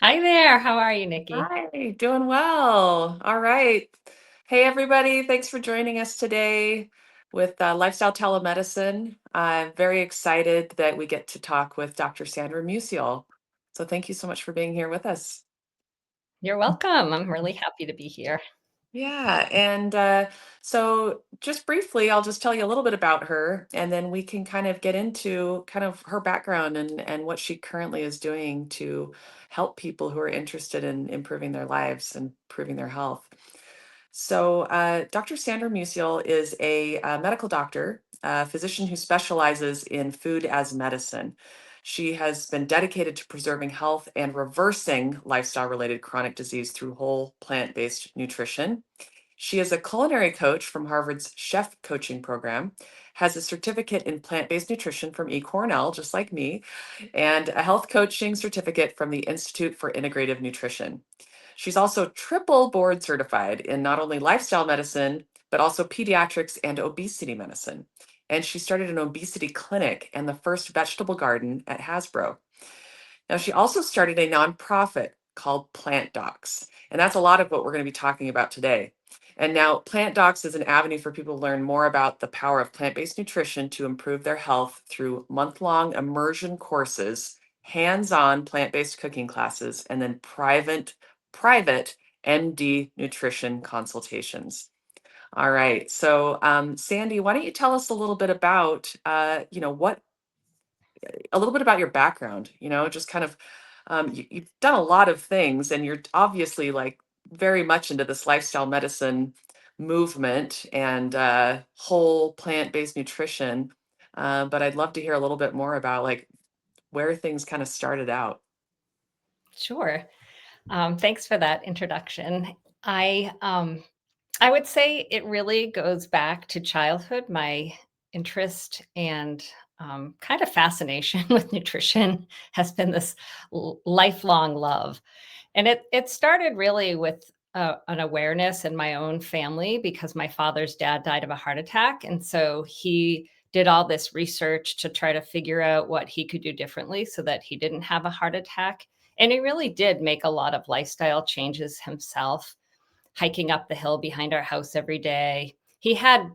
Hi there. How are you, Nikki? Hi, doing well. All right. Hey, everybody. Thanks for joining us today with Lifestyle Telemedicine. I'm very excited that we get to talk with Dr. Sandra Musial. So thank you so much for being here with us. You're welcome. I'm really happy to be here. Yeah, and so just briefly, I'll just tell you a little bit about her, and then we can kind of get into kind of her background and what she currently is doing to help people who are interested in improving their lives and improving their health. So, Dr. Sandra Musial is a medical doctor, a physician who specializes in food as medicine. She has been dedicated to preserving health and reversing lifestyle related chronic disease through whole plant based nutrition. She is a culinary coach from Harvard's chef coaching program, has a certificate in plant based nutrition from eCornell, just like me, and a health coaching certificate from the Institute for Integrative Nutrition. She's also triple board certified in not only lifestyle medicine, but also pediatrics and obesity medicine. And she started an obesity clinic and the first vegetable garden at Hasbro. Now, she also started a nonprofit called Plant Docs, and that's a lot of what we're going to be talking about today. And now, Plant Docs is an avenue for people to learn more about the power of plant based nutrition to improve their health through month-long immersion courses, hands on plant based cooking classes, and then private MD nutrition consultations. All right. So, Sandy, why don't you tell us a little bit about, what a little bit about your background, just kind of you've done a lot of things and you're obviously like very much into this lifestyle medicine movement and whole plant-based nutrition. But I'd love to hear a little bit more about like where things kind of started out. Sure. Thanks for that introduction. I um, I would say it really goes back to childhood. My interest and kind of fascination with nutrition has been this lifelong love, and it started really with an awareness in my own family because my father's dad died of a heart attack, and so he did all this research to try to figure out what he could do differently so that he didn't have a heart attack. And he really did make a lot of lifestyle changes himself, hiking up the hill behind our house every day. He had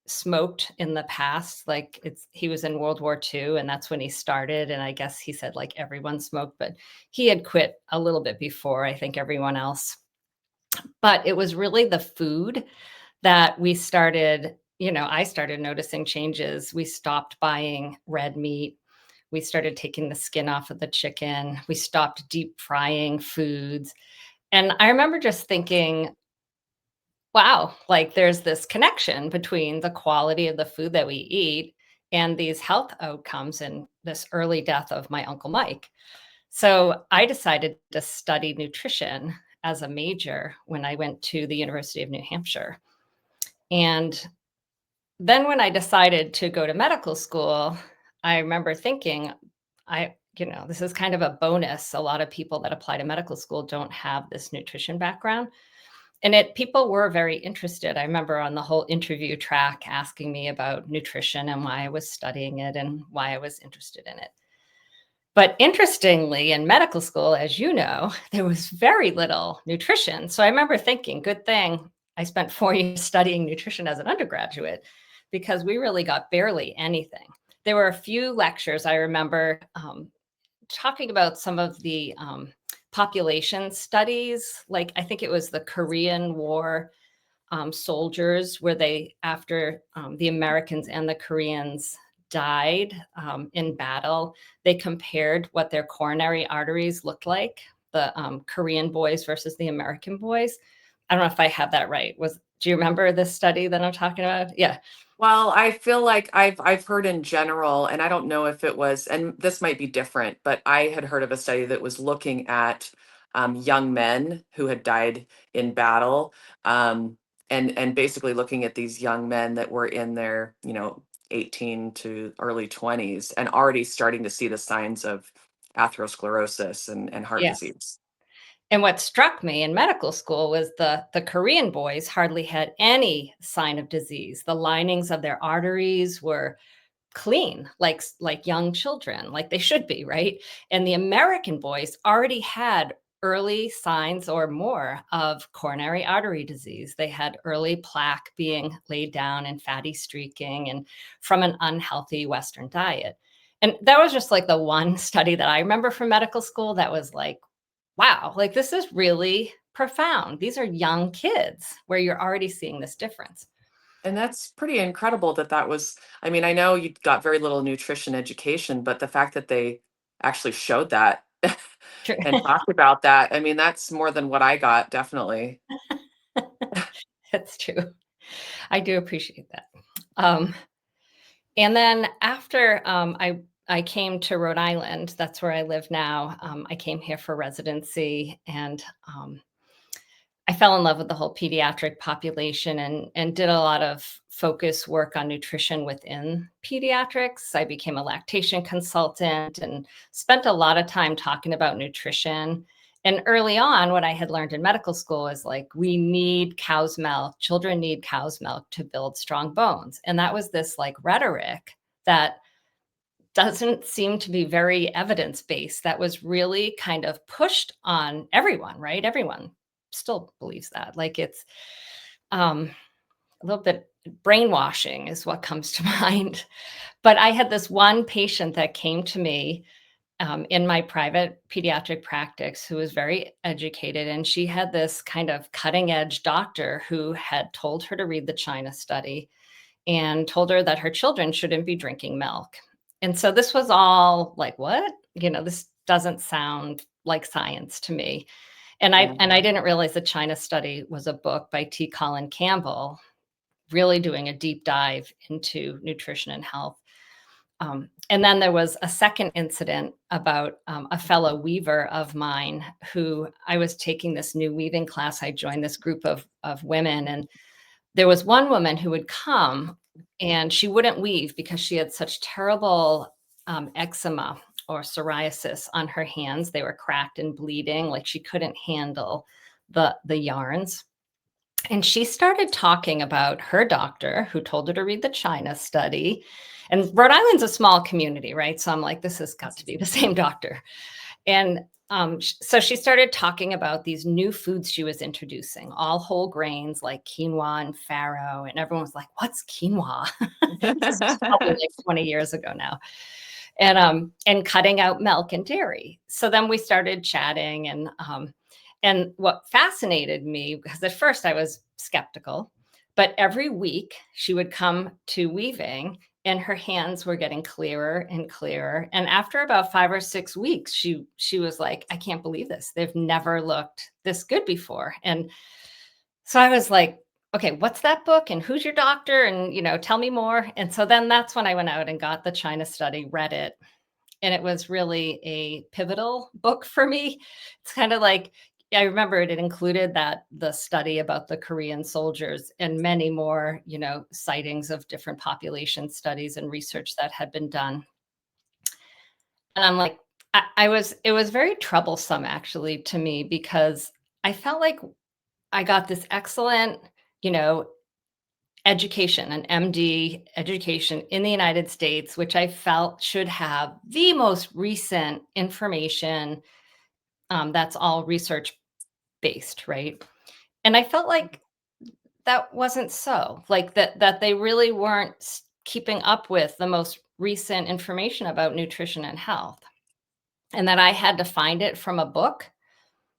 smoked in the past, like he was in World War II and that's when he started. And I guess he said like everyone smoked, but he had quit a little bit before I think everyone else. But it was really the food that we started, I started noticing changes. We stopped buying red meat. We started taking the skin off of the chicken. We stopped deep frying foods. And I remember just thinking, wow, like there's this connection between the quality of the food that we eat and these health outcomes and this early death of my Uncle Mike. So I decided to study nutrition as a major when I went to the University of New Hampshire. And then when I decided to go to medical school, I remember thinking, this is kind of a bonus. A lot of people that apply to medical school don't have this nutrition background. And people were very interested. I remember on the whole interview track asking me about nutrition and why I was studying it and why I was interested in it. But interestingly, in medical school, as you know, there was very little nutrition. So I remember thinking, good thing I spent 4 years studying nutrition as an undergraduate because we really got barely anything. There were a few lectures I remember talking about some of the population studies. Like I think it was the Korean War soldiers, where they, after the Americans and the Koreans died in battle, they compared what their coronary arteries looked like, the Korean boys versus the American boys. I don't know if I have that right. Do you remember this study that I'm talking about? Yeah. Well, I feel like I've heard in general, and I don't know if it was, and this might be different, but I had heard of a study that was looking at young men who had died in battle, and basically looking at these young men that were in their 18 to early 20s and already starting to see the signs of atherosclerosis and heart Yes. disease. And what struck me in medical school was the Korean boys hardly had any sign of disease. The linings of their arteries were clean, like young children, like they should be, right? And the American boys already had early signs or more of coronary artery disease. They had early plaque being laid down and fatty streaking and from an unhealthy Western diet. And that was just like the one study that I remember from medical school that was like, wow, like this is really profound. These are young kids where you're already seeing this difference. And that's pretty incredible that that was, I mean, I know you got very little nutrition education, but the fact that they actually showed that True. and talked about that, I mean, that's more than what I got, definitely. That's true. I do appreciate that. Um, and then after I came to Rhode Island, that's where I live now. I came here for residency, and I fell in love with the whole pediatric population and did a lot of focus work on nutrition within pediatrics. I became a lactation consultant and spent a lot of time talking about nutrition. And early on, what I had learned in medical school is like, we need cow's milk. Children need cow's milk to build strong bones. And that was this like rhetoric that doesn't seem to be very evidence-based, that was really kind of pushed on everyone, right? Everyone still believes that. Like it's a little bit brainwashing is what comes to mind. But I had this one patient that came to me in my private pediatric practice who was very educated. And she had this kind of cutting edge doctor who had told her to read the China study and told her that her children shouldn't be drinking milk. And so this was all like, what? This doesn't sound like science to me. And I Yeah. and I didn't realize the China study was a book by T. Colin Campbell, really doing a deep dive into nutrition and health. And then there was a second incident about a fellow weaver of mine who I was taking this new weaving class. I joined this group of women, and there was one woman who would come and she wouldn't weave because she had such terrible eczema or psoriasis on her hands. They were cracked and bleeding, like she couldn't handle the yarns. And she started talking about her doctor who told her to read the China study. And Rhode Island's a small community, right? So I'm like, this has got to be the same doctor. And so she started talking about these new foods she was introducing, all whole grains like quinoa and farro. And everyone was like, what's quinoa? This is probably like 20 years ago now. And cutting out milk and dairy. So then we started chatting, and what fascinated me, because at first I was skeptical, but every week she would come to weaving and her hands were getting clearer and clearer. And after about 5 or 6 weeks, she was like, I can't believe this. They've never looked this good before. And so I was like, okay, what's that book and who's your doctor? And, tell me more. And so then that's when I went out and got the China study, read it. And it was really a pivotal book for me. It's kind of like, I remember it included the study about the Korean soldiers and many more, sightings of different population studies and research that had been done. And I'm like, it was very troublesome actually to me because I felt like I got this excellent, you know, education, an MD education in the United States, which I felt should have the most recent information that's all research based, right? And I felt like that wasn't so, like that they really weren't keeping up with the most recent information about nutrition and health, and that I had to find it from a book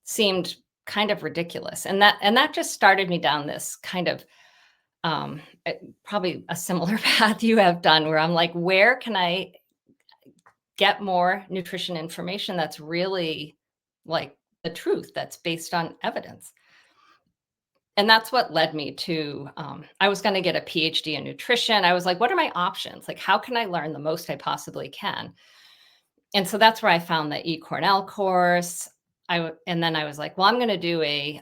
seemed kind of ridiculous. And that just started me down this kind of probably a similar path you have done, where I'm like, where can I get more nutrition information that's really like the truth, that's based on evidence? And that's what led me to, I was going to get a PhD in nutrition. I was like, what are my options? Like, how can I learn the most I possibly can? And so that's where I found the eCornell course. And then I was like, well, I'm going to do a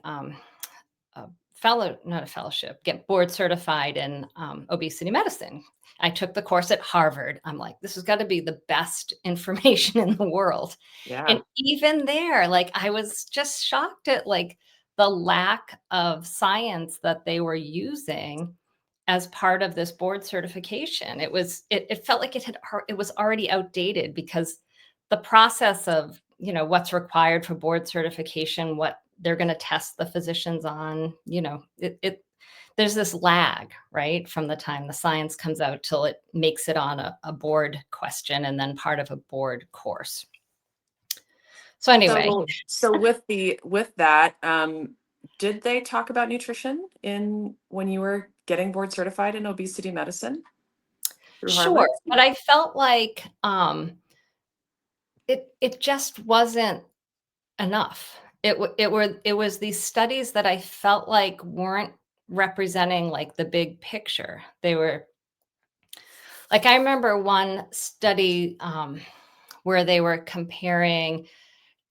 not a fellowship, get board certified in obesity medicine. I took the course at Harvard. I'm like, this has got to be the best information in the world. And Yeah. even there, like, I was just shocked at like the lack of science that they were using as part of this board certification. It felt like it was already outdated because the process of, what's required for board certification, what they're going to test the physicians on, there's this lag, right, from the time the science comes out till it makes it on a board question and then part of a board course. So anyway, So with that, did they talk about nutrition when you were getting board certified in obesity medicine through sure, Harvard? but I felt like it just wasn't enough. It was these studies that I felt like weren't representing like the big picture. They were like, I remember one study where they were comparing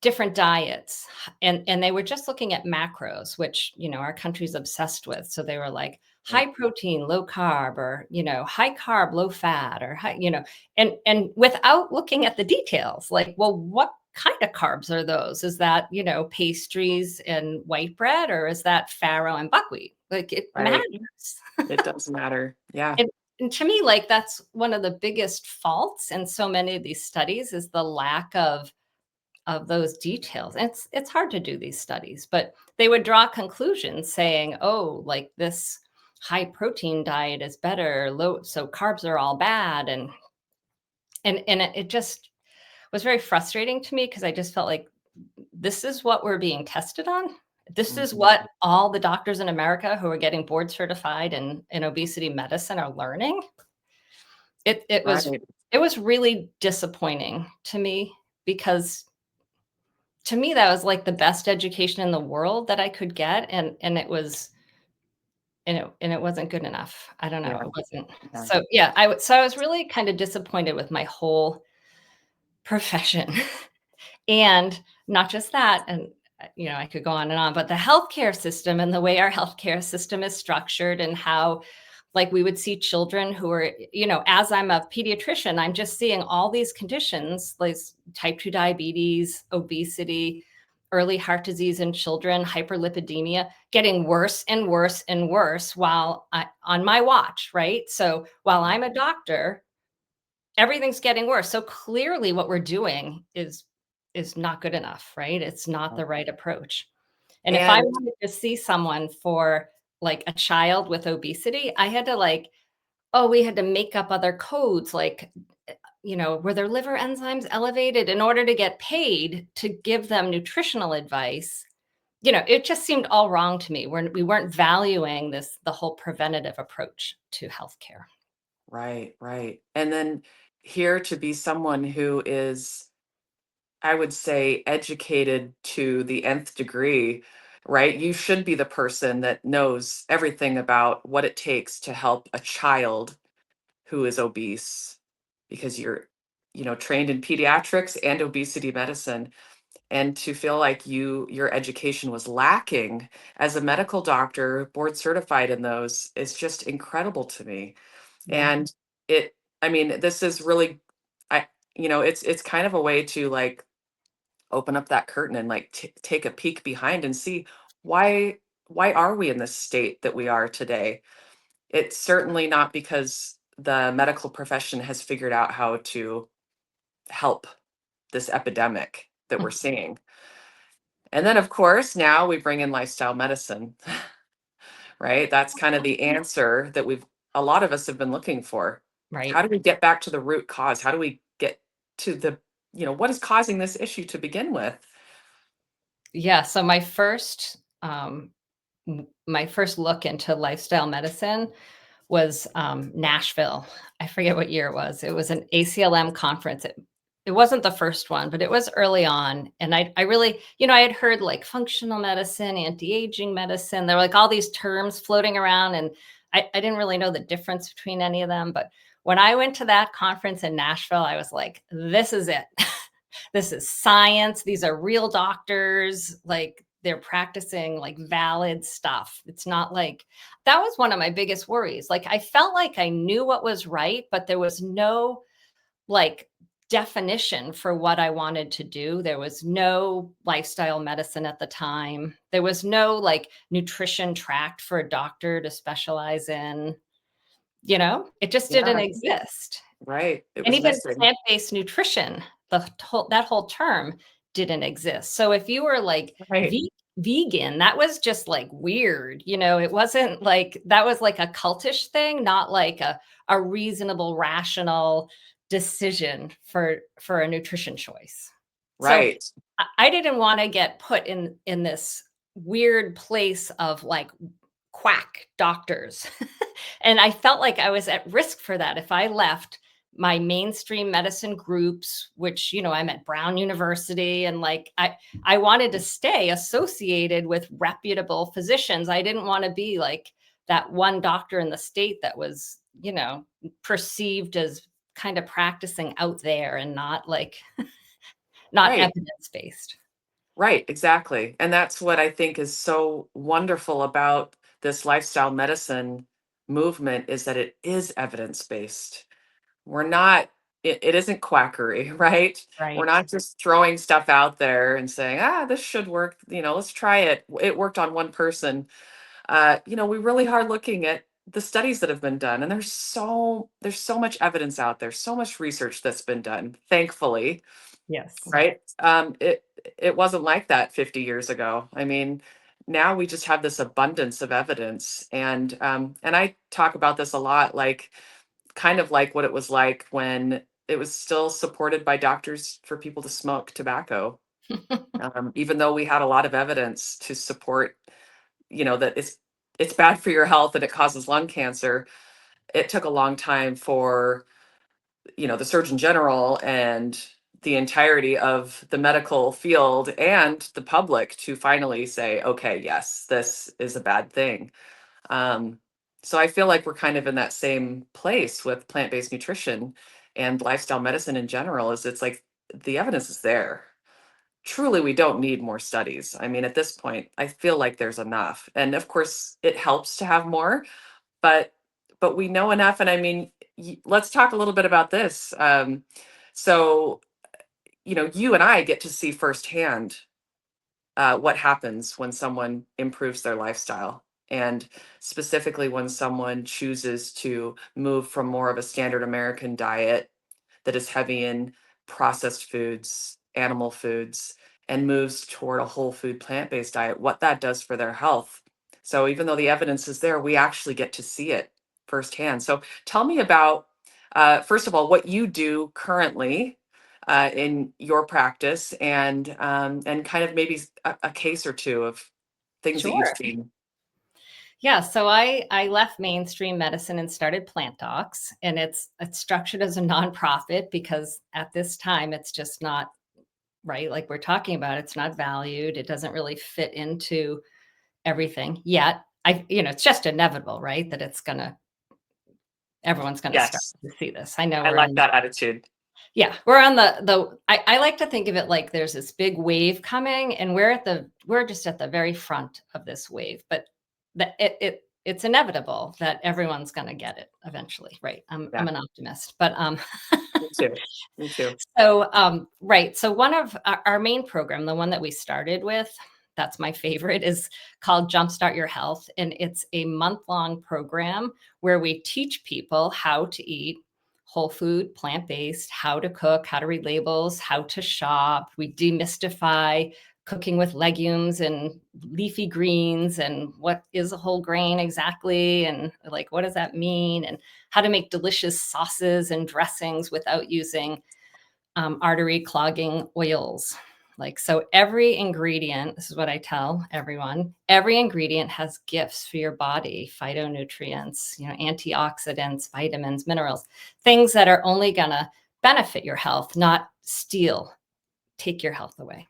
different diets, and they were just looking at macros, which, our country's obsessed with. So they were like Right. high protein, low carb, or, high carb, low fat, or high, and without looking at the details, like, well, what kind of carbs are those? Is that, pastries and white bread, or is that farro and buckwheat? Like, it Right. matters. It does matter. Yeah. And, and to me, like, that's one of the biggest faults in so many of these studies is the lack of those details. And it's hard to do these studies, but they would draw conclusions saying, oh, like this high protein diet is better, low, so carbs are all bad. And it just was very frustrating to me because I just felt like this is what we're being tested on. This is Mhm. what all the doctors in America who are getting board certified in obesity medicine are learning. It it was Right. it was really disappointing to me because to me, that was like the best education in the world that I could get, and it wasn't good enough. I don't know, Yeah. it wasn't. Yeah. So, yeah, I was really kinda disappointed with my whole profession. And not just that, and, I could go on and on, but the healthcare system and the way our healthcare system is structured and how, like, we would see children who are, as I'm a pediatrician, I'm just seeing all these conditions, like type 2 diabetes, obesity, early heart disease in children, hyperlipidemia, getting worse and worse and worse on my watch, right? So while I'm a doctor, everything's getting worse. So clearly what we're doing is not good enough, right? It's not the right approach. And if I And wanted to see someone for like a child with obesity, I had to we had to make up other codes like were their liver enzymes elevated in order to get paid to give them nutritional advice. It just seemed all wrong to me. We weren't valuing the whole preventative approach to healthcare. right, right. And then here to be someone who is, I would say, educated to the nth degree, right? You should be the person that knows everything about what it takes to help a child who is obese because you're, trained in pediatrics and obesity medicine. And to feel like your education was lacking as a medical doctor, board certified in those, is just incredible to me. Yeah. And it, I mean, this is really, I, it's kind of a way to like open up that curtain and like take a peek behind and see why why are we in this state that we are today. It's certainly not because the medical profession has figured out how to help this epidemic that we're seeing. And then of course now we bring in lifestyle medicine. Right, that's kind of the answer that a lot of us have been looking for. How Right. do we get back to the root cause? How do we get to what is causing this issue to begin with? Yeah, so my first look into lifestyle medicine was, Nashville. I forget what year it was. It was an ACLM conference. It wasn't the first one, but it was early on, and I really I had heard, like, functional medicine, anti-aging medicine. There were, like, all these terms floating around, and I didn't really know the difference between any of them, but when I went to that conference in Nashville, I was like, "This is it. This is science. These are real doctors. Like they're practicing like valid stuff. It's not like that was one of my biggest worries. Like I felt like I knew what was right, but there was no like definition for what I wanted to do. There was no lifestyle medicine at the time. There was no like nutrition tract for a doctor to specialize in. It just didn't Yeah, exist. right. It And was even missing. plant-based nutrition, that whole term didn't exist. So if you were like Right, vegan, that was just like weird. It wasn't like that was like a cultish thing, not like a reasonable, rational decision for a nutrition choice. So right, I didn't want to get put in this weird place of like quack doctors. And I felt like I was at risk for that if I left my mainstream medicine groups, which, I'm at Brown University, and like I wanted to stay associated with reputable physicians. I didn't want to be like that one doctor in the state that was, perceived as kind of practicing out there and not like not right. evidence based. Right, exactly. And that's what I think is so wonderful about this lifestyle medicine movement is that it is evidence-based. We're not it isn't quackery, right? We're Right. not just throwing stuff out there and saying, "Ah, this should work, let's try it." It worked on one person. We really are looking at the studies that have been done, and there's so much evidence out there, so much research that's been done, thankfully. Yes. Right? It wasn't like that 50 years ago. I mean, now we just have this abundance of evidence, and I talk about this a lot, like kind of like what it was like when it was still supported by doctors for people to smoke tobacco. Even though we had a lot of evidence to support, that it's bad for your health and it causes lung cancer. It took a long time for the Surgeon General and the entirety of the medical field and the public to finally say, okay, yes, this is a bad thing. Um, so I feel like we're kind of in that same place with plant-based nutrition and lifestyle medicine in general, is it's like the evidence is there. Truly, we don't need more studies. I mean, at this point, I feel like there's enough. And of course, it helps to have more, but we know enough. And I mean, let's talk a little bit about this. So you and I get to see firsthand what happens when someone improves their lifestyle, and specifically when someone chooses to move from more of a standard American diet that is heavy in processed foods, animal foods, and moves toward a whole food plant-based diet, what that does for their health. So even though the evidence is there, we actually get to see it firsthand. So tell me about, first of all, what you do currently in your practice, and kind of maybe a case or two of things that you've Sure. seen. Yeah, so I left mainstream medicine and started Plant Docs, and it's structured as a nonprofit because at this time it's just not right. Like we're talking about, it's not valued. It doesn't really fit into everything yet. It's just inevitable, right? That everyone's gonna start Yes, to see this. I know I we're like on that attitude. yeah, we're on I like to think of it like there's this big wave coming and we're just at the very front of this wave, but it's inevitable that everyone's gonna get it eventually, right? I'm Yeah, an optimist, but me too. Me too. right. So one of our main program, the one that we started with, that's my favorite, is called Jumpstart Your Health, and it's a month-long program where we teach people how to eat whole food, plant-based, how to cook, how to read labels, how to shop. We demystify cooking with legumes and leafy greens and what is a whole grain exactly and like what does that mean and how to make delicious sauces and dressings without using artery clogging oils. Like, so every ingredient, this is what I tell everyone, every ingredient has gifts for your body, phytonutrients, antioxidants, vitamins, minerals, things that are only going to benefit your health, not take your health away.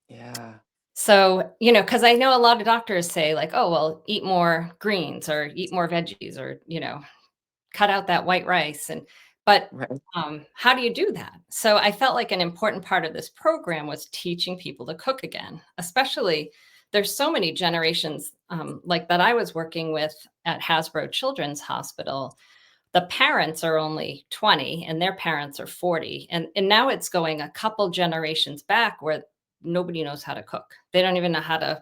Yeah, So, because I know a lot of doctors say, like, oh, well, eat more greens or eat more veggies or, cut out that white rice but right. how do you do that? So I felt like an important part of this program was teaching people to cook again, especially there's so many generations like that I was working with at Hasbro Children's Hospital. The parents are only 20 and their parents are 40, and now it's going a couple generations back where nobody knows how to cook. They don't even know how to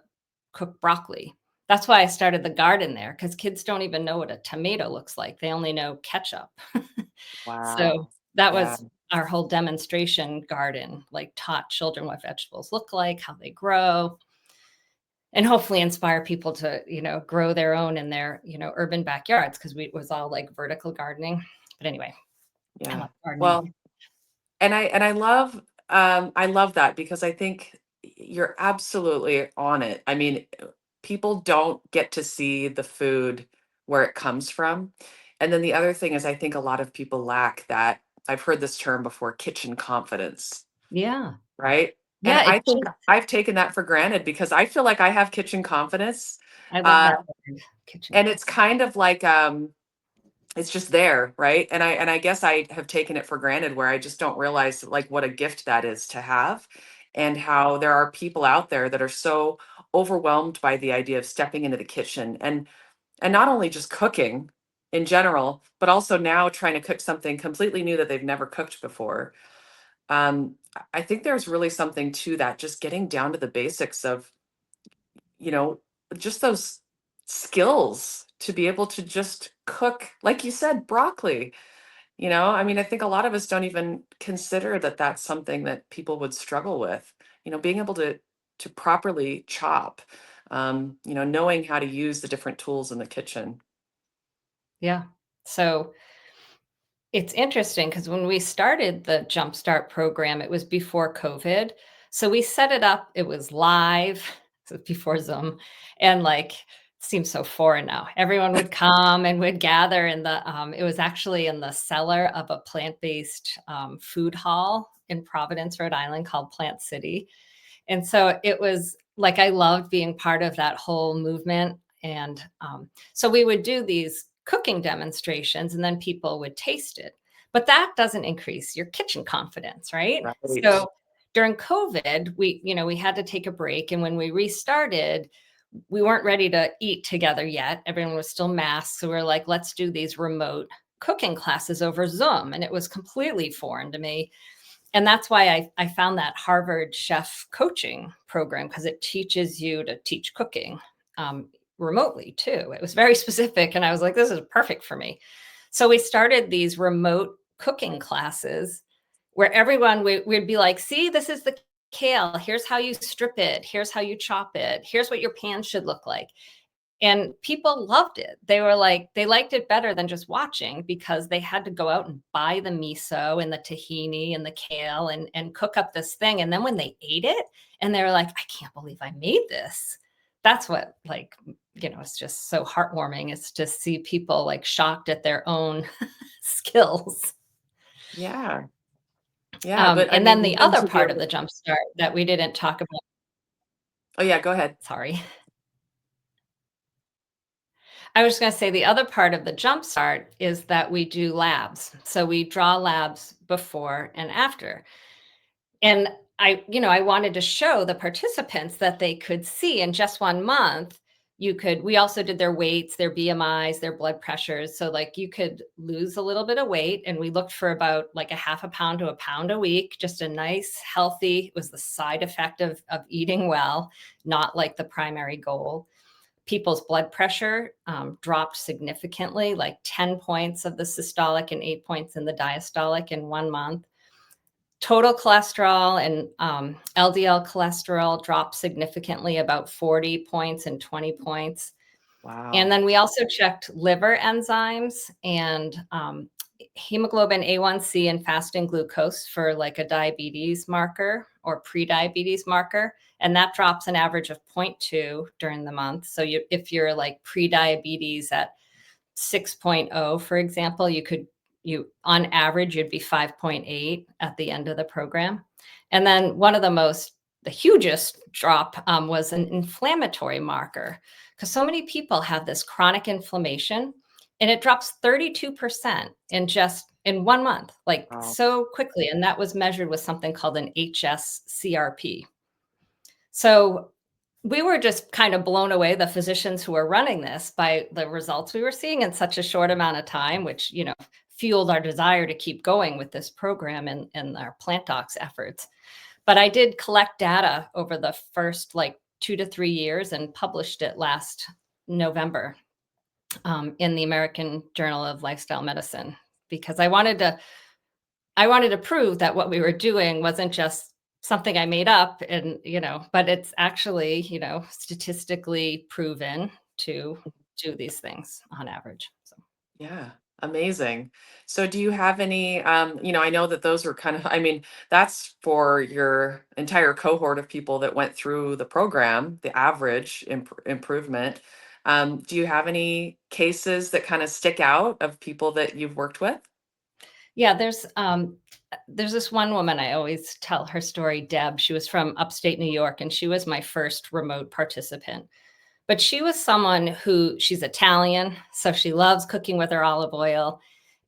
cook broccoli. That's why I started the garden there, because kids don't even know what a tomato looks like. They only know ketchup. So Wow. that Yeah. was our whole demonstration garden, like taught children what vegetables look like, how they grow, and hopefully inspire people to, grow their own in their, urban backyards, because it was all like vertical gardening. But anyway, I Yeah. love gardening. Well, I love that because I think you're absolutely on it. I mean, people don't get to see the food where it comes from. And then the other thing is I think a lot of people lack that. I've heard this term before, kitchen confidence, Yeah. right? And Yeah, I think I've taken that for granted because I feel like I have kitchen confidence. I love Uh, that word, kitchen. and it's kind of like it's just there, right? And I guess I have taken it for granted where I just don't realize like what a gift that is to have, and how there are people out there that are so overwhelmed by the idea of stepping into the kitchen and not only just cooking in general, but also now trying to cook something completely new that they've never cooked before. I think there's really something to that, just getting down to the basics of, you know, just those skills to be able to just cook, like you said, broccoli. I mean, I think a lot of us don't even consider that that's something that people would struggle with. Being able to properly chop, knowing how to use the different tools in the kitchen. Yeah. So it's interesting because when we started the Jumpstart program, it was before COVID. So we set it up, it was live, so before Zoom, and like, it seems so foreign now. Everyone would come and would gather in it was actually in the cellar of a plant-based food hall in Providence, Rhode Island, called Plant City. And so it was like I loved being part of that whole movement. And so we would do these cooking demonstrations and then people would taste it. But that doesn't increase your kitchen confidence, right? Right. So during COVID, we had to take a break. And when we restarted, we weren't ready to eat together yet. Everyone was still masked. So we were like, let's do these remote cooking classes over Zoom. And it was completely foreign to me. And that's why I found that Harvard chef coaching program, because it teaches you to teach cooking remotely too. It was very specific. And I was like, this is perfect for me. So we started these remote cooking classes where we'd be like, see, this is the kale. Here's how you strip it. Here's how you chop it. Here's what your pan should look like. And people loved it. They were like, they liked it better than just watching because they had to go out and buy the miso and the tahini and the kale and cook up this thing. And then when they ate it and they were like, I can't believe I made this. That's what, like, it's just so heartwarming. It's to see people like shocked at their own skills. Yeah. Yeah. But I And mean, then the even other to be part of able the jumpstart that we didn't talk about, oh yeah, go ahead. sorry, I was going to say the other part of the jumpstart is that we do labs. So we draw labs before and after. And I wanted to show the participants that they could see in just 1 month. We also did their weights, their BMIs, their blood pressures. So like you could lose a little bit of weight. And we looked for about like a half a pound to a pound a week, just a nice, healthy, it was the side effect of eating well, not like the primary goal. People's blood pressure dropped significantly, like 10 points of the systolic and 8 points in the diastolic in 1 month. Total cholesterol and LDL cholesterol dropped significantly, about 40 points and 20 points. And Wow. then we also checked liver enzymes and hemoglobin A1C and fasting glucose for like a diabetes marker or pre-diabetes marker. And that drops an average of zero point 0.2 during the month. So if you're like pre-diabetes at 6.0, for example, you on average, you'd be 5.8 at the end of the program. And then the hugest drop was an inflammatory marker, because so many people have this chronic inflammation and it drops 32% in 1 month, like Wow. so quickly. And that was measured with something called an HSCRP. So we were just kind of blown away, the physicians who were running this, by the results we were seeing in such a short amount of time, which, fueled our desire to keep going with this program and our plant docs efforts. But I did collect data over the first like 2 to 3 years and published it last November in the American Journal of Lifestyle Medicine, because I wanted to prove that what we were doing wasn't just something I made up, and but it's actually statistically proven to do these things on average. So. Yeah, amazing. So do you have any, I know that those were kind of, I mean, that's for your entire cohort of people that went through the program, the average improvement. Do you have any cases that kind of stick out of people that you've worked with? Yeah, there's this one woman I always tell her story, Deb. She was from upstate New York, and she was my first remote participant. But she was someone she's Italian, so she loves cooking with her olive oil.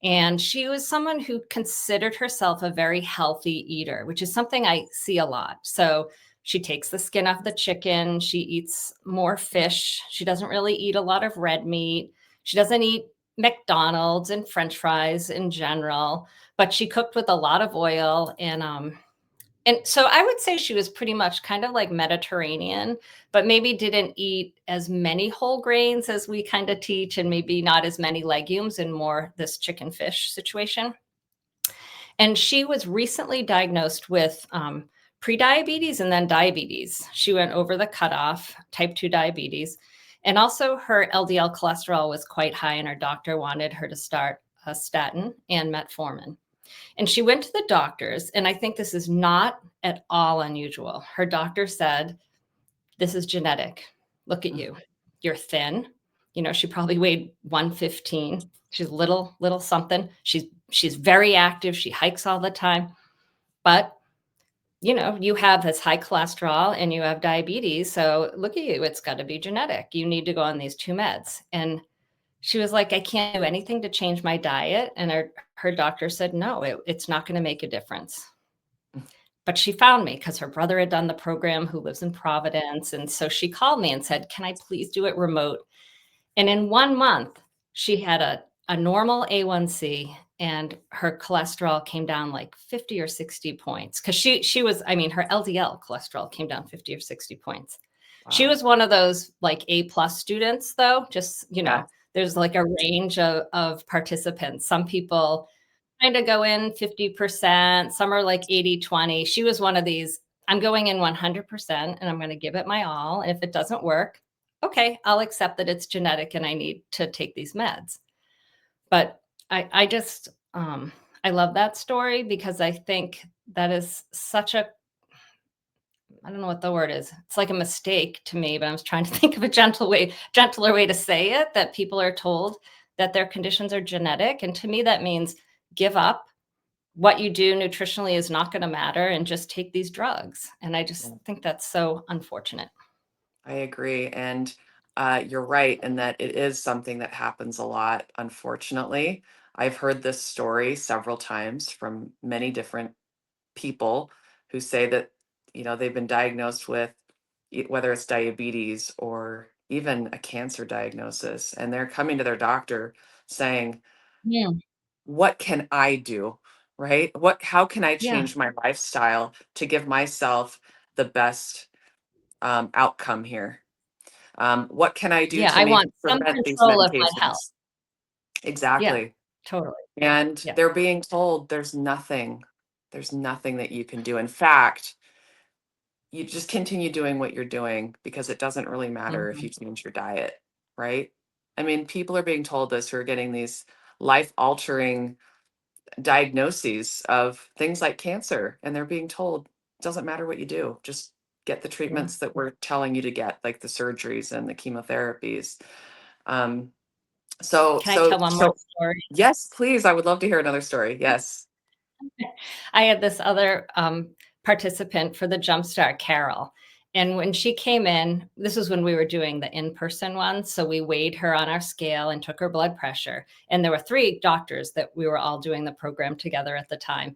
And she was someone who considered herself a very healthy eater, which is something I see a lot. So she takes the skin off the chicken. She eats more fish. She doesn't really eat a lot of red meat. She doesn't eat McDonald's and French fries in general, but she cooked with a lot of oil. And so I would say she was pretty much kind of like Mediterranean, but maybe didn't eat as many whole grains as we kind of teach, and maybe not as many legumes, and more this chicken fish situation. And she was recently diagnosed with prediabetes and then diabetes. She went over the cutoff, type 2 diabetes. And also her LDL cholesterol was quite high, and her doctor wanted her to start a statin and metformin. And she went to the doctors, and I think this is not at all unusual. Her doctor said, "This is genetic. Look at you. You're thin." She probably weighed 115. She's little something. She's very active. She hikes all the time. But, you have this high cholesterol and you have diabetes. So look at you. It's got to be genetic. You need to go on these two meds. And she was like, "I can't do anything to change my diet." And her doctor said, "No, it's not going to make a difference." But she found me because her brother had done the program, who lives in Providence. And so she called me and said, "Can I please do it remote?" And in 1 month, she had a normal A1C, and her cholesterol came down like 50 or 60 points. Because she was, I mean, her LDL cholesterol came down 50 or 60 points. She Wow. was one of those like A+ students, though. Just, Yeah. there's like a range of participants. Some people kind of go in 50%, some are like 80-20. She was one of these, I'm going in 100% and I'm going to give it my all. And if it doesn't work, okay, I'll accept that it's genetic and I need to take these meds. But I just, I love that story, because I think that is such a, I don't know what the word is. It's like a mistake to me, but I was trying to think of a gentler way to say it, that people are told that their conditions are genetic. And to me, that means give up. What you do nutritionally is not going to matter, and just take these drugs. And I just think that's so unfortunate. I agree. And you're right in that it is something that happens a lot, unfortunately. I've heard this story several times from many different people who say that, they've been diagnosed with whether it's diabetes or even a cancer diagnosis, and they're coming to their doctor saying, Yeah. "What can I do?" Right? How can I Yeah. change my lifestyle to give myself the best outcome here? What can I do Yeah. to I maybe want some prevent these control of my health. medications? Yeah. Exactly. Totally. And Yeah. they're being told there's nothing that you can do. In fact, you just continue doing what you're doing because it doesn't really matter if Mhm. you change your diet, right? I mean, people are being told this who are getting these life altering diagnoses of things like cancer, and they're being told it doesn't matter what you do, just get the Yeah. treatments that we're telling you to get, like the surgeries and the chemotherapies. Um, so, Can I so, tell one more so, story? yes, please. I would love to hear another story. Yes. I had this other participant for the Jumpstart, Carol. And when she came in, this was when we were doing the in-person one. So we weighed her on our scale and took her blood pressure. And there were 3 doctors that we were all doing the program together at the time.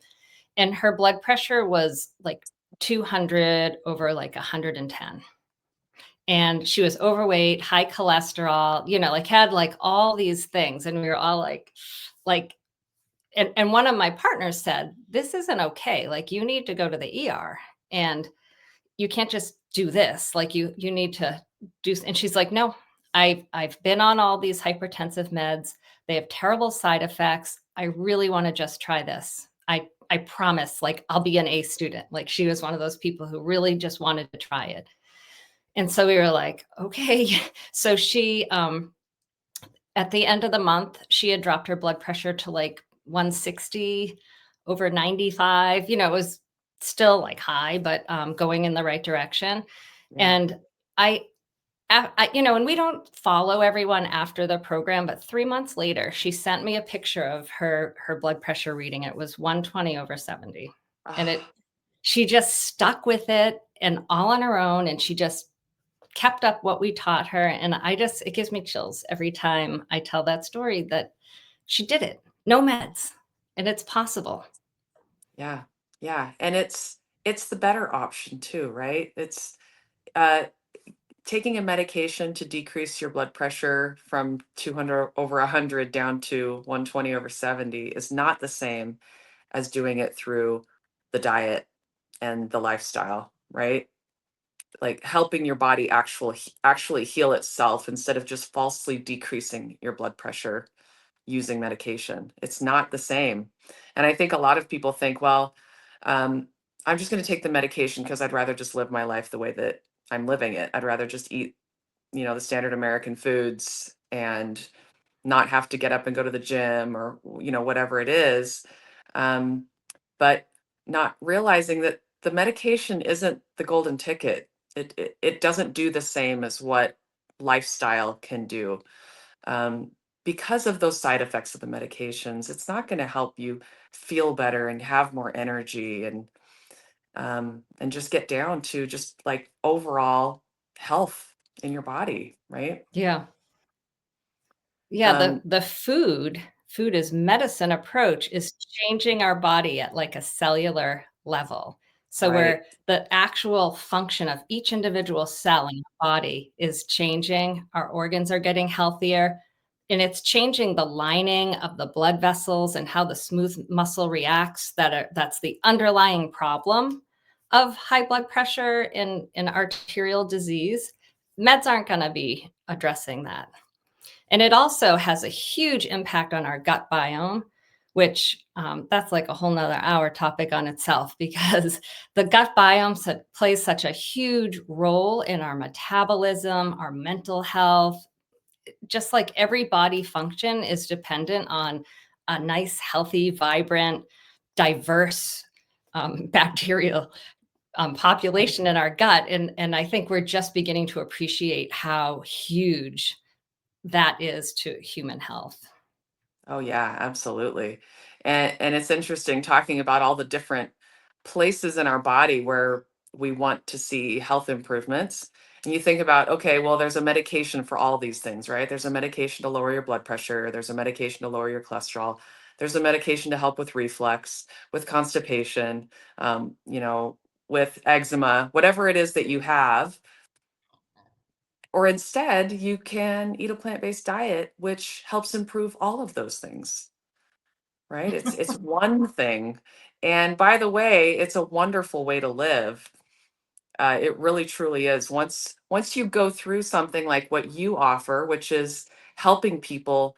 And her blood pressure was like 200 over like 110. And she was overweight, high cholesterol, like had like all these things. And we were all like, and one of my partners said, "This isn't okay. Like, you need to go to the ER, and you can't just do this. Like, you need to do." And she's like, "No, I've been on all these hypertensive meds. They have terrible side effects. I really want to just try this. I promise, like, I'll be an A student. Like, she was one of those people who really just wanted to try it. And so we were like, okay. So she, at the end of the month, she had dropped her blood pressure to like 160 over 95. You know, it was still like high, but going in the right direction. Yeah. And I, you know, and we don't follow everyone after the program, but 3 months later, she sent me a picture of her blood pressure reading. It was 120 over 70, and Ah, it she just stuck with it and all on her own, and she just kept up what we taught her. And it gives me chills every time I tell that story that she did it. No meds. And it's possible. yeah. Yeah. And it's the better option too, right? It's uh taking a medication to decrease your blood pressure from 200 over 100 down to 120 over 70 is not the same as doing it through the diet and the lifestyle, right? Like helping your body actually heal itself instead of just falsely decreasing your blood pressure using medication. It's not the same. And I think a lot of people think, well, um, I'm just going to take the medication because I'd rather just live my life the way that I'm living it. I'd rather just eat, the standard American foods and not have to get up and go to the gym or, whatever it is. Um, but not realizing that the medication isn't the golden ticket. It doesn't do the same as what lifestyle can do. Um, because of those side effects of the medications, it's not going to help you feel better and have more energy and just get down to just like overall health in your body, right? Yeah. Yeah, Um, the food as medicine approach is changing our body at like a cellular level. So right. where the actual function of each individual cell in our body is changing, our organs are getting healthier, and it's changing the lining of the blood vessels and how the smooth muscle reacts that's the underlying problem of high blood pressure in arterial disease. Meds aren't going to be addressing that. And it also has a huge impact on our gut biome, which that's like a whole nother hour topic on itself because the gut biome plays such a huge role in our metabolism, our mental health. Just like every body function is dependent on a nice, healthy, vibrant, diverse bacterial population in our gut. And I think we're just beginning to appreciate how huge that is to human health. Oh yeah, absolutely. And it's interesting talking about all the different places in our body where we want to see health improvements. And you think about, okay, well, there's a medication for all these things, right? There's a medication to lower your blood pressure, there's a medication to lower your cholesterol, there's a medication to help with reflux, with constipation, with eczema, whatever it is that you have. Or instead, you can eat a plant-based diet, which helps improve all of those things. Right? It's one thing. And by the way, it's a wonderful way to live. It really truly is. Once you go through something like what you offer, which is helping people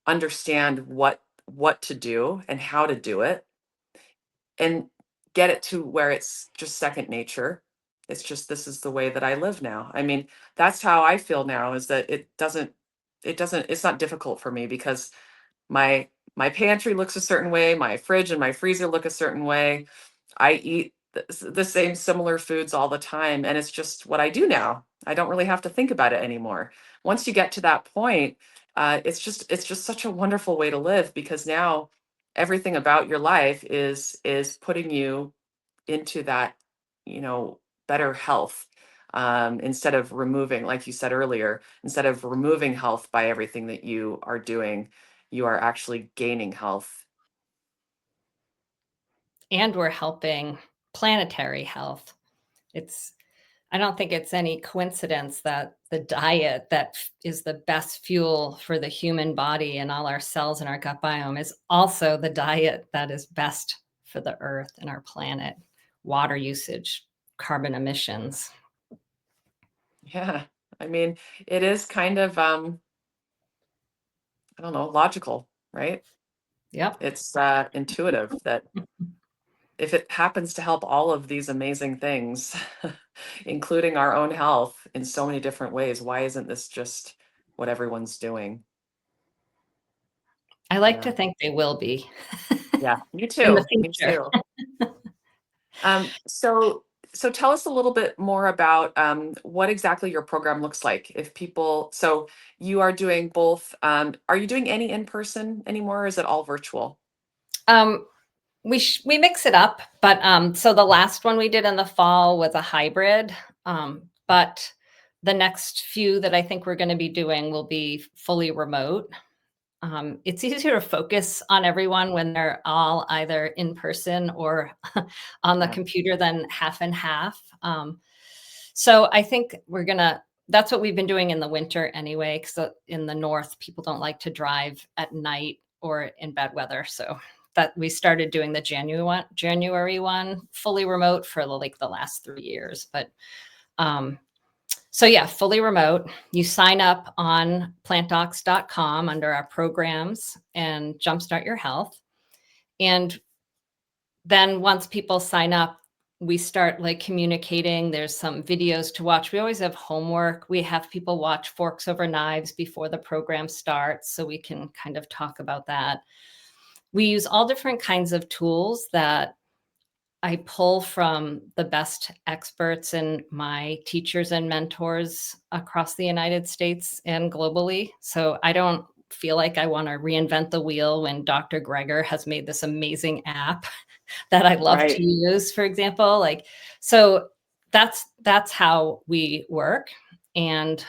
understand what to do and how to do it, and get it to where it's just second nature. It's just this is the way that I live now. I mean, that's how I feel now is that it's not difficult for me because my pantry looks a certain way, my fridge and my freezer look a certain way. I eat the same similar foods all the time and it's just what I do now. I don't really have to think about it anymore. Once you get to that point, it's just such a wonderful way to live because now everything about your life is putting you into that, you know, better health. Instead of removing, like you said earlier, instead of removing health by everything that you are doing, you are actually gaining health. And we're helping planetary health. It's I don't think it's any coincidence that the diet is the best fuel for the human body and all our cells in our gut biome is also the diet that is best for the earth and our planet. Water usage, carbon emissions. Yeah, I mean, it is kind of, I don't know, logical, right? Yep. It's intuitive that if it happens to help all of these amazing things, including our own health in so many different ways, why isn't this just what everyone's doing? I like Yeah. to think they will be Yeah. Me in the too. Me future. too. So tell us a little bit more about what exactly your program looks like. If people, so you are doing both, are you doing any in person anymore, or is it all virtual? Um, we mix it up, but so the last one we did in the fall was a hybrid, but the next few that I think we're going to be doing will be fully remote. It's easier to focus on everyone when they're all either in person or on the Yeah. computer than half and half. So I think we're gonna. That's what we've been doing in the winter anyway, because in the north, people don't like to drive at night or in bad weather. So that we started doing the January one fully remote for like the last 3 years. But so yeah, fully remote. You sign up on plantdocs.com under our programs and jumpstart your health. And then once people sign up, we start like communicating. There's some videos to watch. We always have homework. We have people watch Forks Over Knives before the program starts, so we can kind of talk about that. We use all different kinds of tools that I pull from the best experts and my teachers and mentors across the United States and globally. So I don't feel like I want to reinvent the wheel when Dr. Greger has made this amazing app that I love to Right. use, for example. Like, so that's how we work. And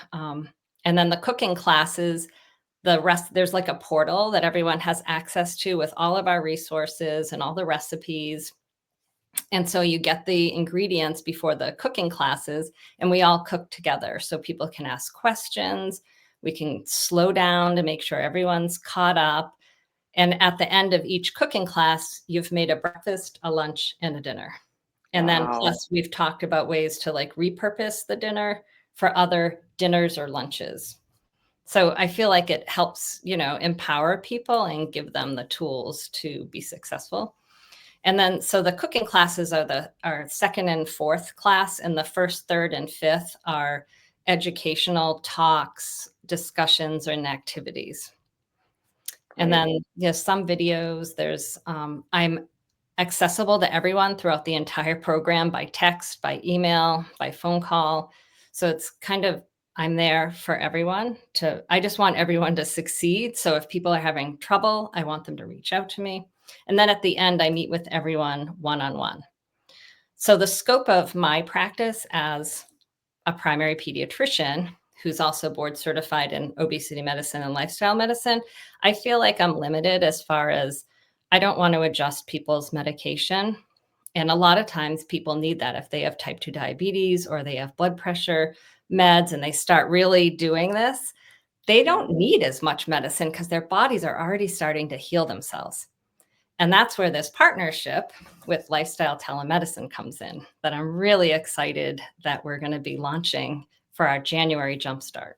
then the cooking classes, the rest, there's like a portal that everyone has access to with all of our resources and all the recipes. And so you get the ingredients before the cooking classes, and we all cook together so people can ask questions. We can slow down to make sure everyone's caught up. And at the end of each cooking class, you've made a breakfast, a lunch, and a dinner. And then Wow. plus we've talked about ways to like repurpose the dinner for other dinners or lunches. So I feel like it helps, empower people and give them the tools to be successful. And then so the cooking classes are our second and fourth class, and the first, third, and fifth are educational talks, discussions, and activities. And Great. then there's some videos. I'm accessible to everyone throughout the entire program by text, by email, by phone call. So it's kind of, I'm there for everyone. I just want everyone to succeed. So if people are having trouble, I want them to reach out to me. And then at the end, I meet with everyone one-on-one. So the scope of my practice as a primary pediatrician who's also board certified in obesity medicine and lifestyle medicine, I feel like I'm limited as far as I don't want to adjust people's medication. And a lot of times people need that if they have type 2 diabetes or they have blood pressure meds and they start really doing this, they Yeah. don't need as much medicine because their bodies are already starting to heal themselves. And that's where this partnership with Lifestyle Telemedicine comes in, that I'm really excited that we're going to be launching for our January jumpstart.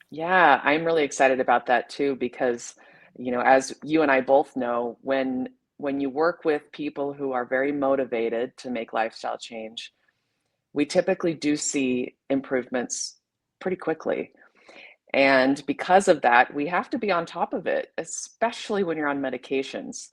Yeah, I'm really excited about that too because, as you and I both know, when you work with people who are very motivated to make lifestyle change, we typically do see improvements pretty quickly. And because of that, we have to be on top of it, especially when you're on medications.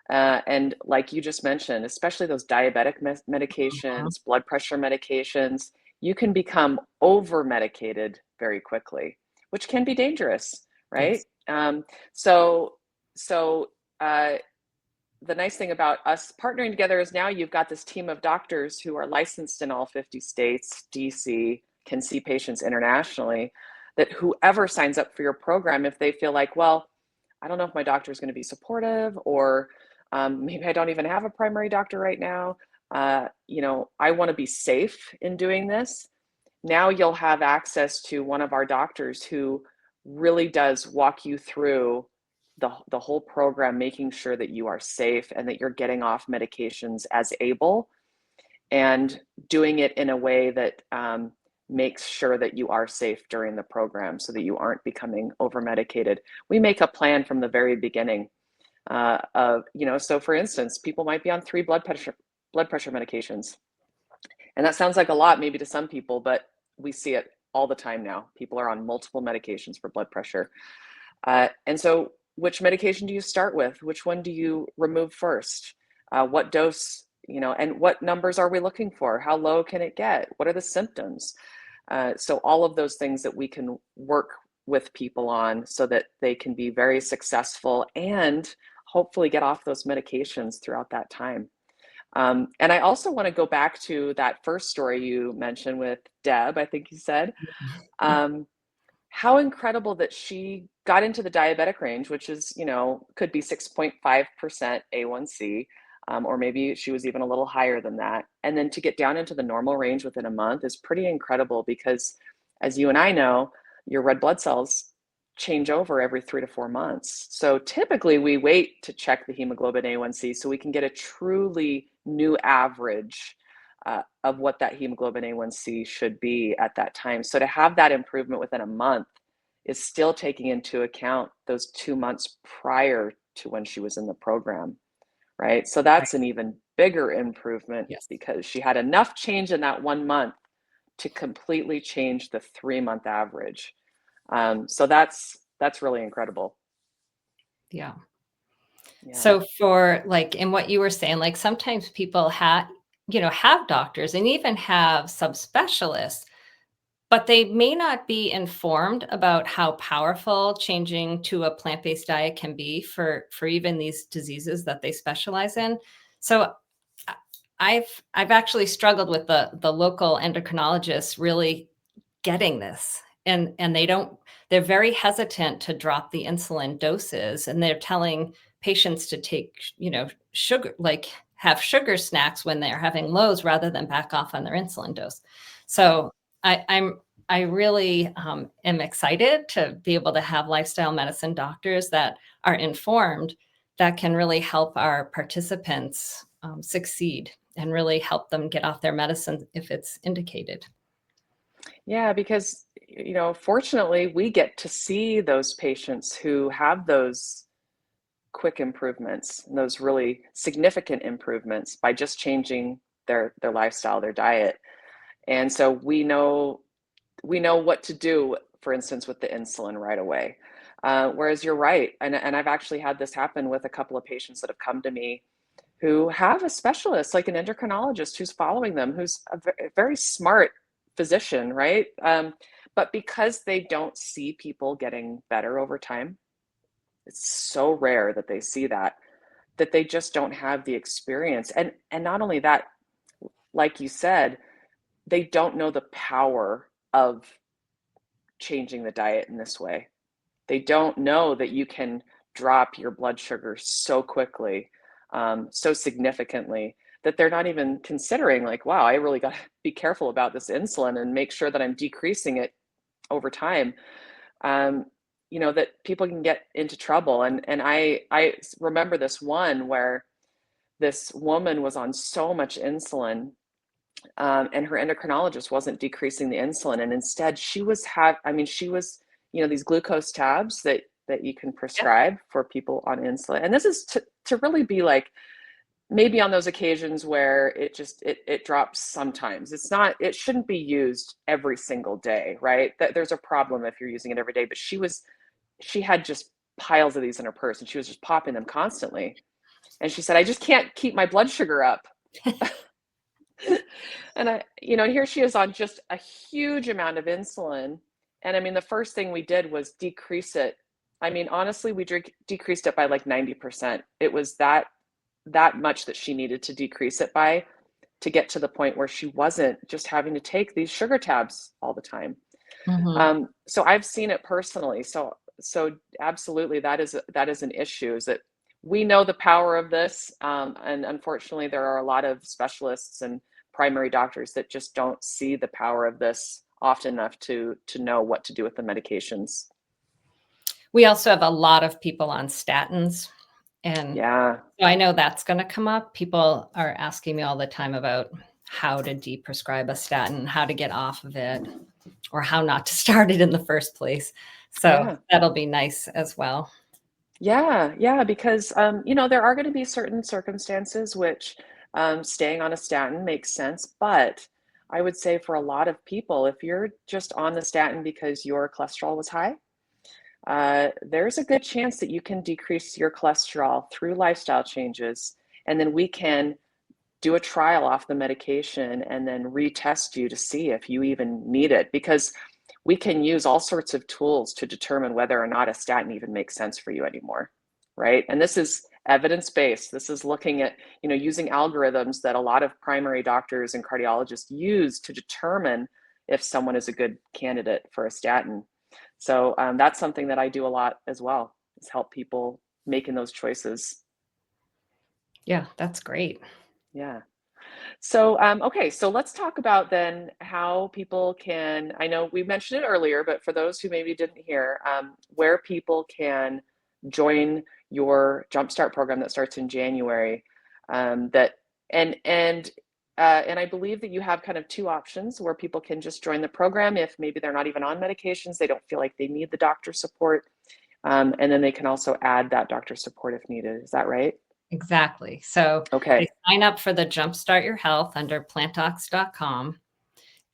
And like you just mentioned, especially those diabetic Mhm. medications, blood pressure medications, you can become over medicated very quickly, which can be dangerous, right? Yes. So, so the nice thing about us partnering together is now you've got this team of doctors who are licensed in all 50 states, DC, can see patients internationally, that whoever signs up for your program, if they feel like, well, I don't know if my doctor is going to be supportive, or maybe I don't even have a primary doctor right now. I want to be safe in doing this. Now you'll have access to one of our doctors who really does walk you through the whole program, making sure that you are safe and that you're getting off medications as able, and doing it in a way that makes sure that you are safe during the program so that you aren't becoming over medicated. We make a plan from the very beginning of, so for instance, people might be on 3 blood pressure medications. And that sounds like a lot maybe to some people, but we see it all the time now. People are on multiple medications for blood pressure. And so which medication do you start with? Which one do you remove first? What dose, and what numbers are we looking for? How low can it get? What are the symptoms? So all of those things that we can work with people on so that they can be very successful and hopefully get off those medications throughout that time. And I also want to go back to that first story you mentioned with Deb, I think you said. Um, how incredible that she got into the diabetic range, which is, could be 6.5% A1C, or maybe she was even a little higher than that. And then to get down into the normal range within a month is pretty incredible because, as you and I know, your red blood cells change over every 3 to 4 months. So typically we wait to check the hemoglobin A1C so we can get a truly new average of what that hemoglobin A1C should be at that time. So to have that improvement within a month is still taking into account those 2 months prior to when she was in the program, right? So Right. that's an even bigger improvement Yes. because she had enough change in that 1 month to completely change the 3-month average. So that's really incredible. Yeah. Yeah. So for like in what you were saying, like sometimes people have doctors and even have subspecialists, but they may not be informed about how powerful changing to a plant-based diet can be for even these diseases that they specialize in. So I- I've actually struggled with the local endocrinologists really getting this. And they're very hesitant to drop the insulin doses, and they're telling patients to take, sugar, like have sugar snacks when they're having lows rather than back off on their insulin dose. So I really am excited to be able to have lifestyle medicine doctors that are informed that can really help our participants succeed and really help them get off their medicine if it's indicated. Yeah, because, fortunately, we get to see those patients who have those quick improvements and those really significant improvements by just changing their lifestyle, their diet. And so we know what to do, for instance, with the insulin right away. Whereas you're right, and I've actually had this happen with a couple of patients that have come to me who have a specialist, like an endocrinologist, who's following them, who's a very smart physician, right? But because they don't see people getting better over time, it's so rare that they see that they just don't have the experience. And not only that, like you said, they don't know the power of changing the diet in this way. They don't know that you can drop your blood sugar so quickly, so significantly that they're not even considering like, wow, I really got to be careful about this insulin and make sure that I'm decreasing it over time. Um, that people can get into trouble. And I remember this one where this woman was on so much insulin, and her endocrinologist wasn't decreasing the insulin, and instead she was, these glucose tabs that you can Yep. prescribe for people on insulin. And this is to really be like maybe on those occasions where it drops sometimes. It shouldn't be used every single day, right? That there's a problem if you're using it every day. But she had just piles of these in her purse and she was just popping them constantly. And she said, I just can't keep my blood sugar up. And here she is on just a huge amount of insulin. And I mean, the first thing we did was decrease it. I mean, honestly, we decreased it by like 90%. It was that much that she needed to decrease it by to get to the point where she wasn't just having to take these sugar tabs all the time. Mhm. So I've seen it personally. So absolutely, that is an issue. Is that we know the power of this, and unfortunately, there are a lot of specialists and primary doctors that just don't see the power of this often enough to know what to do with the medications. We also have a lot of people on statins, and Yeah. so I know that's gonna come up. People are asking me all the time about how to deprescribe a statin, how to get off of it, or how not to start it in the first place. So Yeah. that'll be nice as well. Yeah, yeah, because there are going to be certain circumstances which staying on a statin makes sense, but I would say for a lot of people, if you're just on the statin because your cholesterol was high, there's a good chance that you can decrease your cholesterol through lifestyle changes, and then we can do a trial off the medication and then retest you to see if you even need it, because we can use all sorts of tools to determine whether or not a statin even makes sense for you anymore, right? And this is evidence-based. This is looking at, using algorithms that a lot of primary doctors and cardiologists use to determine if someone is a good candidate for a statin. So that's something that I do a lot as well, is help people making those choices. Yeah, that's great. Yeah. So, okay, so let's talk about then how people can, I know we mentioned it earlier, but for those who maybe didn't hear, where people can join your Jumpstart program that starts in January. That and I believe that you have kind of two options where people can just join the program if maybe they're not even on medications, they don't feel like they need the doctor support, and then they can also add that doctor support if needed. Is that right? Exactly. So they Okay. sign up for the Jumpstart Your Health under plantdocs.com,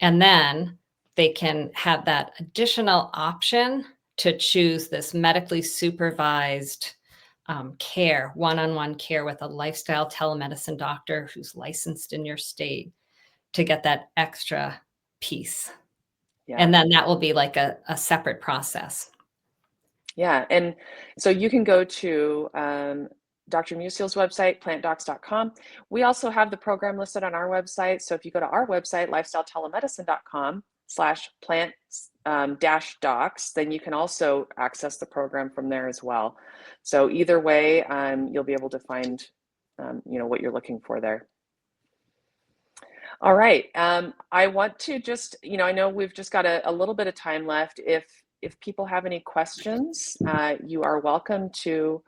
and then they can have that additional option to choose this medically supervised care, one-on-one care with a lifestyle telemedicine doctor who's licensed in your state to get that extra piece. Yeah. And then that will be like a separate process. Yeah, and so you can go to Dr. Musial's website, plantdocs.com. We also have the program listed on our website. So if you go to our website, lifestyletelemedicine.com/plant dash docs, then you can also access the program from there as well. So either way, you'll be able to find what you're looking for there. All right. I want to just, I know we've just got a little bit of time left. If people have any questions, you are welcome to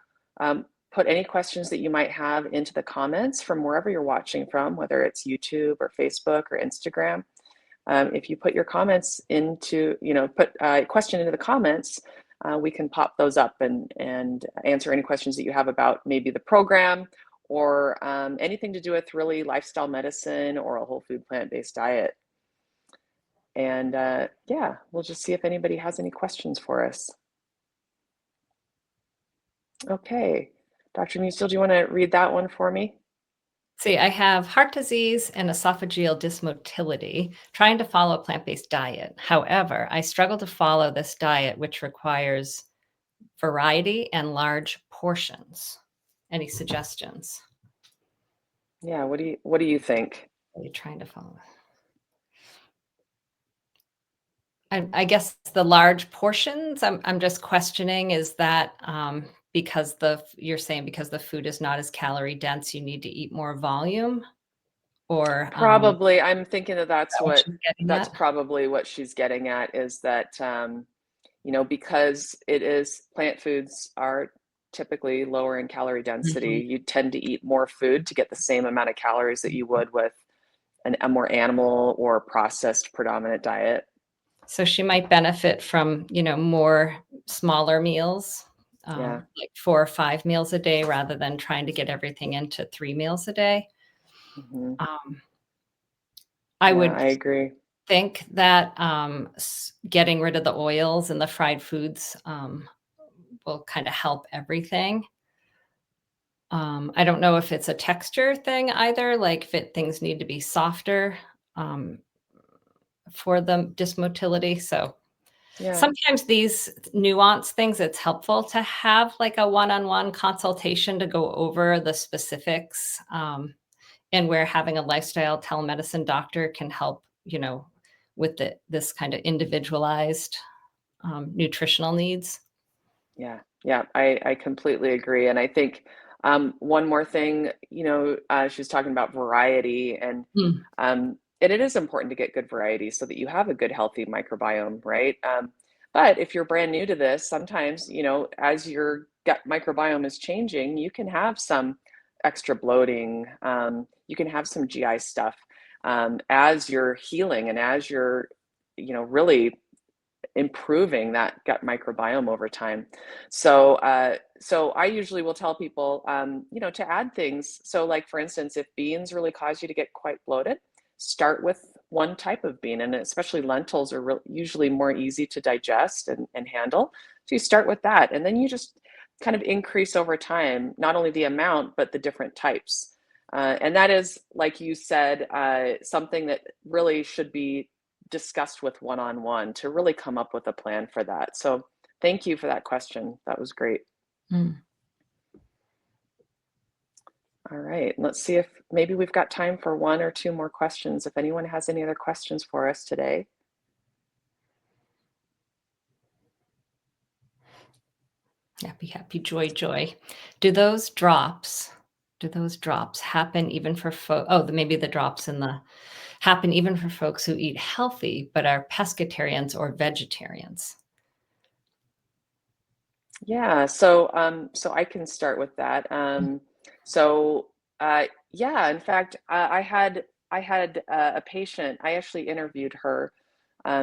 put any questions that you might have into the comments from wherever you're watching from, whether it's YouTube or Facebook or Instagram. If you put your comments into, put a question into the comments, we can pop those up and answer any questions that you have about maybe the program or anything to do with really lifestyle medicine or a whole food plant-based diet. And yeah, we'll just see if anybody has any questions for us. Okay, Dr. Musial, do you want to read that one for me? See, I have heart disease and esophageal dysmotility, trying to follow a plant-based diet. However, I struggle to follow this diet, which requires variety and large portions. Any suggestions? Yeah, what do you think? What are you trying to follow? I guess the large portions, I'm just questioning, is that because you're saying because the food is not as calorie dense, you need to eat more volume? Or is Probably, I'm thinking that that what she's getting that's at? probably what she's getting at, is that because it is plant foods are typically lower in calorie density, Mhm. you tend to eat more food to get the same amount of calories that you would with a more animal or processed predominant diet. So she might benefit from, more smaller meals, Yeah. like 4 or 5 meals a day rather than trying to get everything into 3 meals a day. Hmm. Um, I Yeah, would I agree. think that, getting rid of the oils and the fried foods, will kinda help everything. I don't know if it's a texture thing either, like, things need to be softer, um, for the dysmotility, so Yeah. sometimes these nuanced things, it's helpful to have, like, a one-on-one consultation to go over the specifics, and where having a lifestyle telemedicine doctor can help, with this kind of individualized, nutritional needs. Yeah. Yeah. I completely agree. And I think one more thing, she was talking about variety, and it is important to get good variety so that you have a good, healthy microbiome, right? But if you're brand new to this, sometimes, as your gut microbiome is changing, you can have some extra bloating, you can have some GI stuff. as you're healing and as you're, really improving that gut microbiome over time. So I usually will tell people, to add things. So like, for instance, if beans really cause you to get quite bloated, start with one type of bean, and especially lentils are usually more easy to digest and handle. So you start with that, and then you just kind of increase over time, not only the amount, but the different types. And that is, like you said, something that really should be discussed with one-on-one to really come up with a plan for that. So thank you for that question. That was great. Mm. All right, let's see if maybe we've got time for one or two more questions. If anyone has any other questions for us today. Happy, happy, joy, joy. Do those drops happen even for maybe the drops in the happen even for folks who eat healthy but are pescatarians or vegetarians? Yeah, so I can start with that. So yeah, in fact, I had a patient. I actually interviewed her,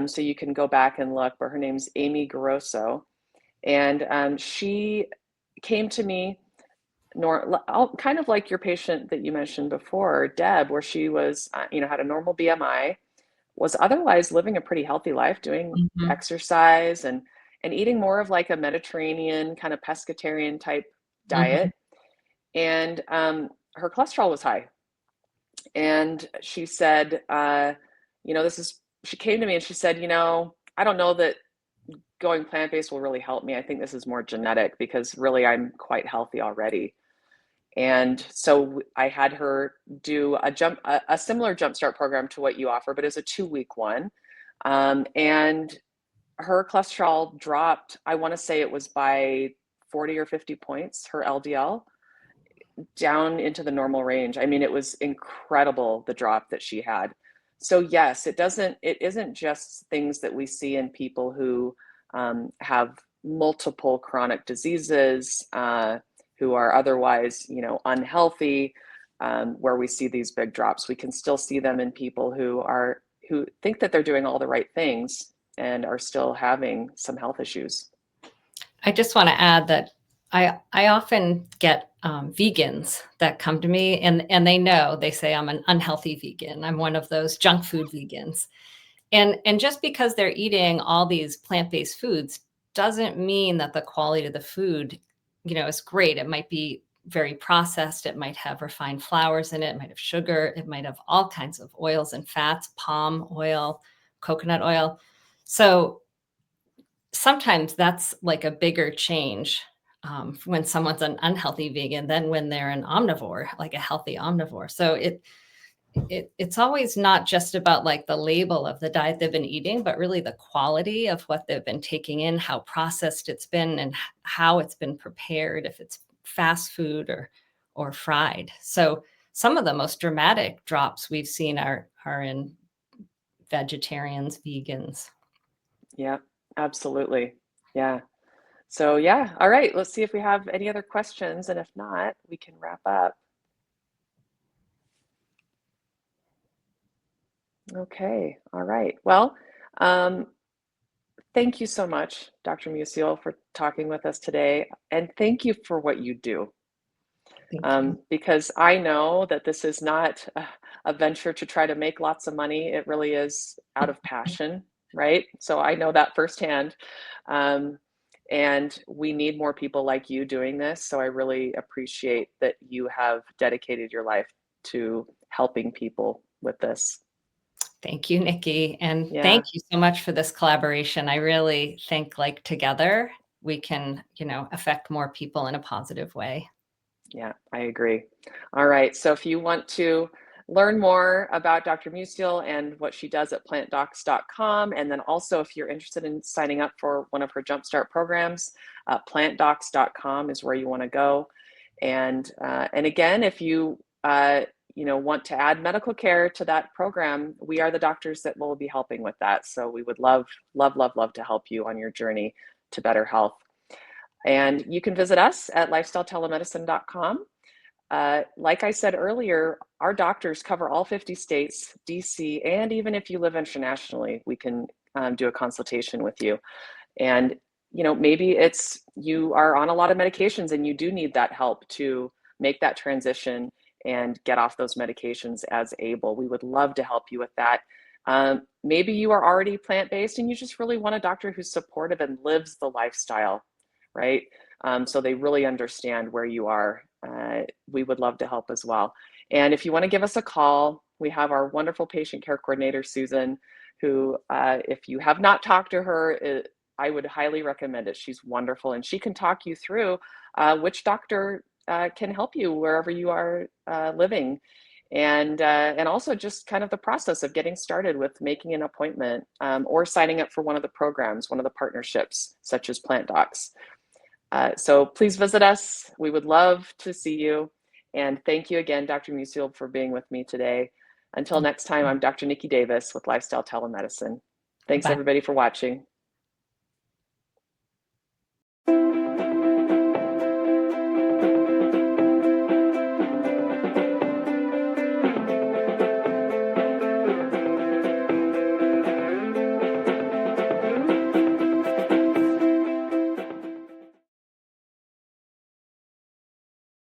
so you can go back and look. But her name's Amy Garoso, and she came to me, kind of like your patient that you mentioned before, Deb, where she was, had a normal BMI, was otherwise living a pretty healthy life, doing Mhm, exercise and eating more of like a Mediterranean kind of pescatarian type mhm. diet. And her cholesterol was high. And she said, she came to me and she said, I don't know that going plant-based will really help me. I think this is more genetic because really I'm quite healthy already. And so I had her do a similar jumpstart program to what you offer, but it's a 2-week one. And her cholesterol dropped, I want to say it was by 40 or 50 points, her LDL, down into the normal range. I mean, it was incredible, the drop that she had. So yes, it isn't just things that we see in people who have multiple chronic diseases, who are otherwise, unhealthy, where we see these big drops. We can still see them in people who think that they're doing all the right things and are still having some health issues. I just wanna add that I often get, vegans that come to me and they say I'm an unhealthy vegan. I'm one of those junk food vegans. And just because they're eating all these plant-based foods doesn't mean that the quality of the food, is great. It might be very processed. It might have refined flours in it. It might have sugar. It might have all kinds of oils and fats, palm oil, coconut oil. So sometimes that's like a bigger change when someone's an unhealthy vegan than when they're an omnivore, like a healthy omnivore. So it's always not just about like the label of the diet they've been eating, but really the quality of what they've been taking in, how processed it's been, and how it's been prepared, if it's fast food or fried. So some of the most dramatic drops we've seen are in vegetarians, vegans. Yeah, absolutely. Yeah. So yeah, all right, let's see if we have any other questions, and if not, we can wrap up. Okay, all right. Well, um, thank you so much, Dr. Musial, for talking with us today, and thank you for what you do. Thank you. Because I know that this is not a venture to try to make lots of money. It really is out of passion, right? So I know that firsthand. Um, and we need more people like you doing this. So I really appreciate that you have dedicated your life to helping people with this. Thank you, Nikki. And Yeah. thank you so much for this collaboration. I really think like together we can, affect more people in a positive way. Yeah, I agree. All right. So if you want to learn more about Dr. Musial and what she does at plantdocs.com, and then also if you're interested in signing up for one of her Jumpstart programs, plantdocs.com is where you want to go. And again, if you want to add medical care to that program, we are the doctors that will be helping with that. So we would love, love, love, love to help you on your journey to better health. And you can visit us at lifestyletelemedicine.com. Like I said earlier, our doctors cover all 50 states, DC, and even if you live internationally, we can do a consultation with you. And maybe it's you are on a lot of medications and you do need that help to make that transition and get off those medications as able. We would love to help you with that. Maybe you are already plant-based and you just really want a doctor who's supportive and lives the lifestyle, right? So they really understand where you are. We would love to help as well. And if you want to give us a call, we have our wonderful patient care coordinator, Susan, who, if you have not talked to her, I would highly recommend it. She's wonderful, and she can talk you through which doctor can help you wherever you are living, and also just kind of the process of getting started with making an appointment or signing up for one of the programs, one of the partnerships, such as Plant Docs. So please visit us. We would love to see you. And thank you again, Dr. Musial, for being with me today. Until next time, I'm Dr. Niki Davis with Lifestyle Telemedicine. Thanks, Bye. everybody, for watching.